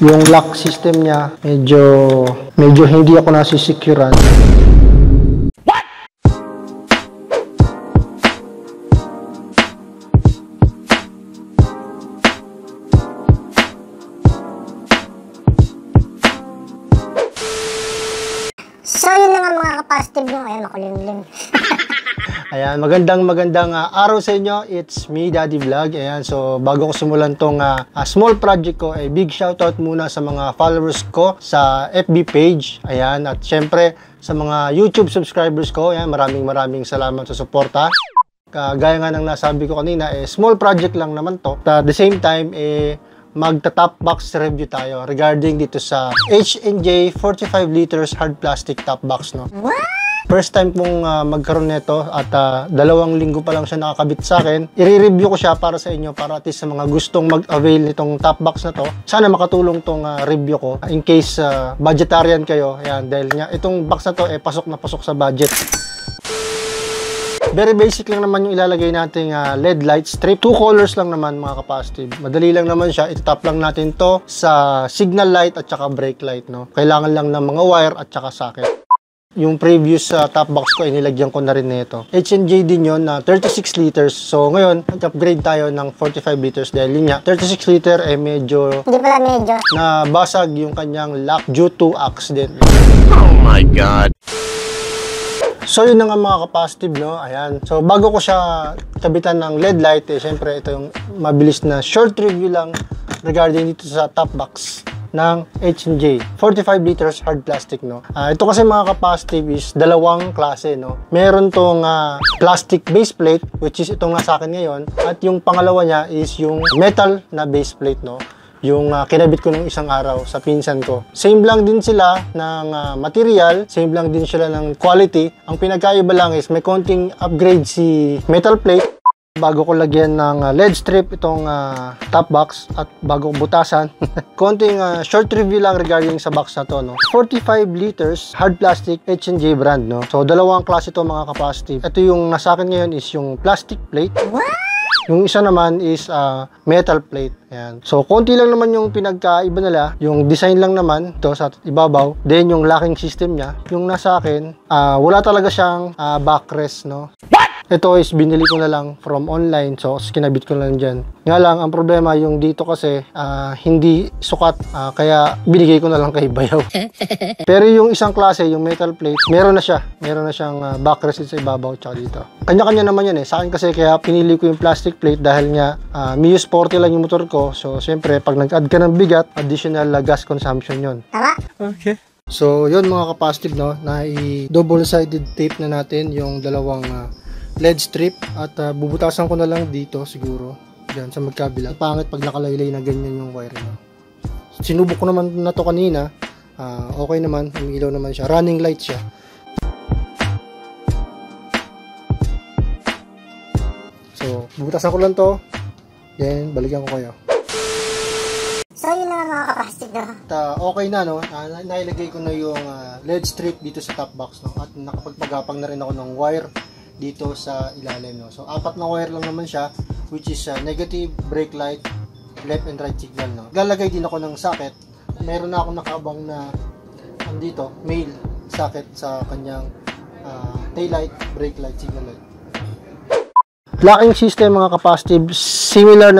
Yung lock system niya, medyo hindi ako nasisecurean. So, yun lang ang mga kapasitive nyo. Ayan, makulimlim. Ayan, magandang araw sa inyo. It's me, Daddy Vlog. Ayan, so bago ko simulan tong small project ko, big shoutout muna sa mga followers ko sa FB page. Ayan, at syempre sa mga YouTube subscribers ko. Ayan, maraming salamat sa suporta. Gaya nga ng nasabi ko kanina, small project lang naman to. At the same time, magta-top box review tayo regarding dito sa H&J 45 liters hard plastic top box, no? What? First time kong magkaroon nito at 2 linggo pa lang siya nakakabit sa akin. I-review ko siya para sa inyo, para at least sa mga gustong mag-avail nitong top box na to. Sana makatulong tong review ko in case budgetarian kayo. Ayan, dahil itong box na to pasok na pasok sa budget. Very basic lang naman yung ilalagay nating LED light strip. 2 colors lang naman mga kapasitive. Madali lang naman siya. Itatap lang natin to sa signal light at saka brake light, no? Kailangan lang ng mga wire at saka socket. Yung previous top box ko, nilagyan ko na rin nito. H&J din yun na 36 liters. So ngayon, nag-upgrade tayo ng 45 liters dahil yun nga, 36 liter medyo Hindi pala medyo nabasag yung kanyang lock due to accident. Oh my God! So yun na nga mga kapasitive, no? Ayan. So bago ko siya kabitan ng LED light, syempre ito yung mabilis na short review lang regarding dito sa top box ng H&J 45 liters hard plastic, no? Ito kasi mga kapasitive is dalawang klase, no? Meron tong plastic base plate, which is itong nasa akin ngayon, at yung pangalawa niya is yung metal na base plate, no? Yung kinabit ko nung isang araw sa pinsan ko. Same lang din sila ng material, same lang din sila ng quality. Ang pinagkaiba lang is may konting upgrade si metal plate. Bago ko lagyan ng LED strip itong top box at bago ko butasan, konting short review lang regarding sa box na to, no? 45 liters hard plastic H&J brand, no? So dalawang klase to mga kapasitive. Ito yung nasa akin ngayon is yung plastic plate. Yung isa naman is metal plate. Ayan. So, konti lang naman yung pinagkaiba nila. Yung design lang naman ito sa ibabaw. Then, yung locking system niya. Yung nasa akin, wala talaga siyang backrest, no? Ito is binili ko na lang from online. So, kinabit ko lang dyan. Nga lang, ang problema yung dito kasi hindi sukat. Kaya binigay ko na lang kay Bayaw. Pero yung isang klase, yung metal plate, meron na siya. Meron na siyang backrest sa ibabaw tsaka dito. Kanya-kanya naman yan eh. Sa akin kasi kaya pinili ko yung plastic plate dahil nga Mio Sporty lang yung motor ko. So, siyempre, pag nag-add ka ng bigat, additional gas consumption yon. Tama? Okay. So, yun mga kapasitive, no? Na i-double-sided tape na natin yung dalawang LED strip at bubutasan ko na lang dito siguro dyan sa magkabila. Pangit pag nakalaylay na ganyan yung wire, no? Sinubok ko naman na to kanina. Okay naman, umilaw naman siya, running light siya. So bubutasan ko lang to, then balikan ko kayo. So yun lang mga kapasitive, no? Okay na, no? Nailagay ko na yung LED strip dito sa top box, no? At nakapagpagapang na rin ako ng wire dito sa ilalim, no? So 4 na wire lang naman siya, which is negative, brake light, left and right signal, no? Lalagay din ako ng socket. Meron na akong nakabang na dito, male socket sa kanyang tail light, brake light, signal light. Locking system mga kapasitive, similar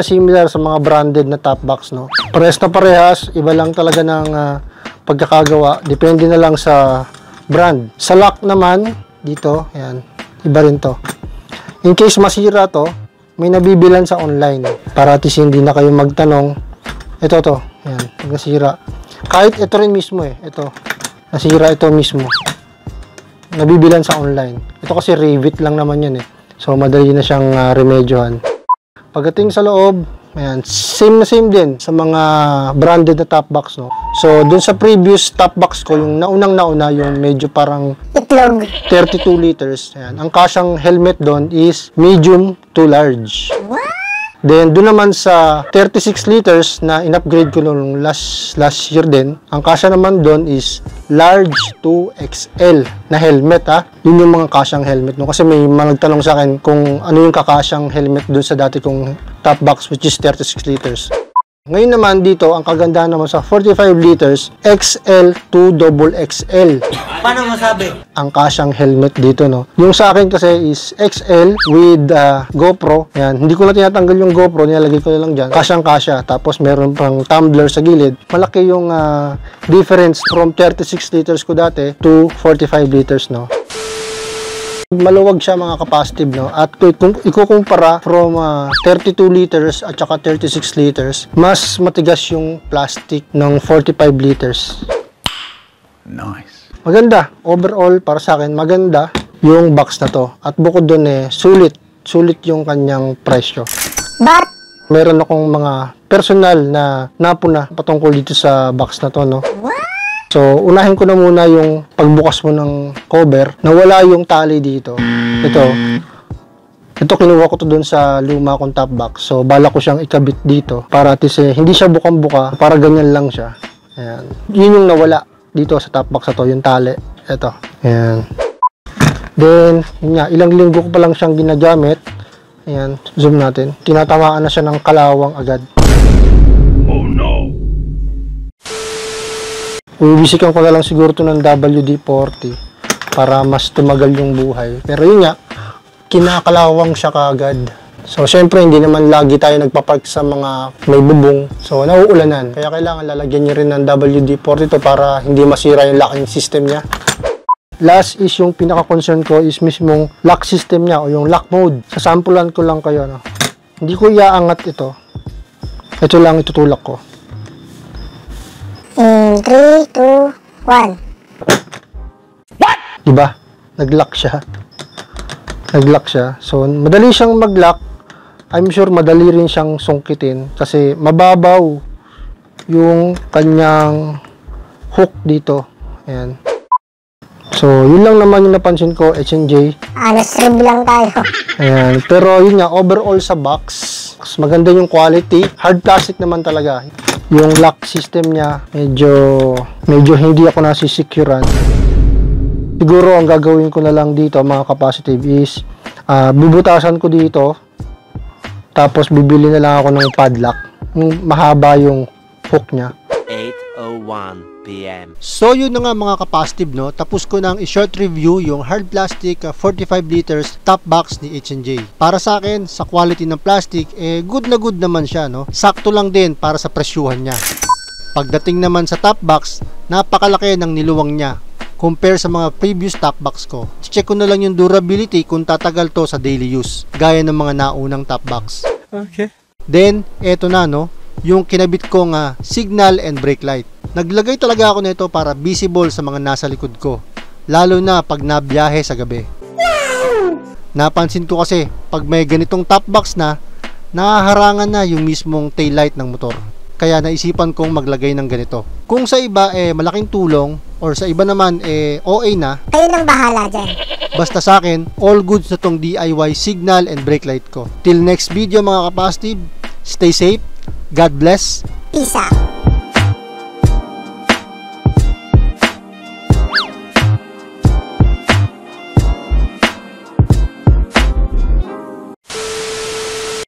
sa mga branded na top box, no? Parehas na parehas, iba lang talaga ng pagkakagawa, depende na lang sa brand. Sa lock naman dito, ayan, iba rin to. In case masira to, may nabibilan sa online. Para at least hindi na kayo magtanong. Ito to. Ayan, pag nasira. Kahit ito rin mismo ito. Nasira ito mismo. Nabibilan sa online. Ito kasi rivet lang naman yan So, madali na siyang remedyohan. Pagdating sa loob, ayan, same din sa mga branded na top box, no? So, dun sa previous top box ko, yung nauna, yung medyo parang itlog, 32 liters. Ayan. Ang kasyang helmet doon is medium to large. What? Then, doon naman sa 36 liters na in-upgrade ko nung last year din, ang kasya naman doon is large to XL na helmet, Yun yung mga kasyang helmet. No? Kasi may mga nagtanong sa akin kung ano yung kakasyang helmet doon sa dati kong top box, which is 36 liters. Ngayon naman dito, ang kagandahan naman sa 45 liters, XL to double XL. Paano masabi? Ang kasyang helmet dito, no? Yung sa akin kasi is XL with GoPro. Yan. Hindi ko na tinatanggal yung GoPro, nilalagay ko na lang dyan. Kasyang-kasya. Tapos meron pang tumbler sa gilid. Malaki yung difference from 36 liters ko dati to 45 liters, no? Maluwag siya mga capacitive, no? At kung ikukumpara from 32 liters at saka 36 liters, mas matigas yung plastic ng 45 liters. Nice. Maganda. Overall, para sa akin, maganda yung box na to. At bukod dun sulit yung kanyang presyo. But, Meron akong mga personal na napuna patungkol dito sa box na to, no? So, unahin ko na muna yung pagbukas mo ng cover na wala yung tali dito. Ito kinuha ko to doon sa luma kong top box. So, bala ko siyang ikabit dito para at least hindi siya bukang-buka, para ganyan lang siya. Ayan. Yun yung nawala dito sa top box na to, yung tali. Ito. Ayan. Then, yun nga, ilang linggo ko pa lang siyang ginagamit. Ayan, zoom natin. Tinatamaan na siya ng kalawang agad. Oh no. Bibisikan ko na lang siguro to ng WD-40 para mas tumagal yung buhay. Pero yun nga, kinakalawang siya kaagad. So, syempre, hindi naman lagi tayo nagpapark sa mga may bubong. So, nauulanan. Kaya kailangan lalagyan nyo rin ng WD-40 to para hindi masira yung locking system niya. Last is yung pinaka-concern ko is mismong lock system niya o yung lock mode. Sasampulan ko lang kayo, no? Hindi ko iaangat ito. Ito lang itutulak ko. 3, 2, 1. Diba? Nag-lock siya. Nag-lock siya. So, madali siyang mag-lock. I'm sure madali rin siyang sungkitin kasi mababaw yung kanyang hook dito. Ayan. So, yun lang naman yung napansin ko, H&J. Honest review lang tayo. Ayan. Pero yun nga, overall sa box, maganda yung quality. Hard plastic naman talaga. Yung lock system niya, medyo hindi ako nasisekuran. Siguro ang gagawin ko na lang dito mga capacitive is bubutasan ko dito tapos bibili na lang ako ng padlock. Mahaba yung hook niya. 8:01 PM. So yun na nga mga capacitive, no? Tapos ko nang i-short review yung hard plastic 45 liters top box ni H&J. Para sa akin, sa quality ng plastic, good na good naman siya, no? Sakto lang din para sa presyuhan niya. Pagdating naman sa top box, napakalaki ng niluwang niya compare sa mga previous top box ko. Check ko na lang yung durability kung tatagal to sa daily use, gaya ng mga naunang top box. Okay. Then, eto na, no? Yung kinabit kong signal and brake light. Naglagay talaga ako nito para visible sa mga nasa likod ko, lalo na pag nabiyahe sa gabi. Napansin ko kasi pag may ganitong top box na, nahaharangan na yung mismong tail light ng motor. Kaya naisipan kong maglagay ng ganito. Kung sa iba malaking tulong, or sa iba naman OA na, Kayo nang bahala dyan. basta sa akin all goods na tong DIY signal and brake light ko. Till next video mga capacitive, stay safe, God bless. Peace out.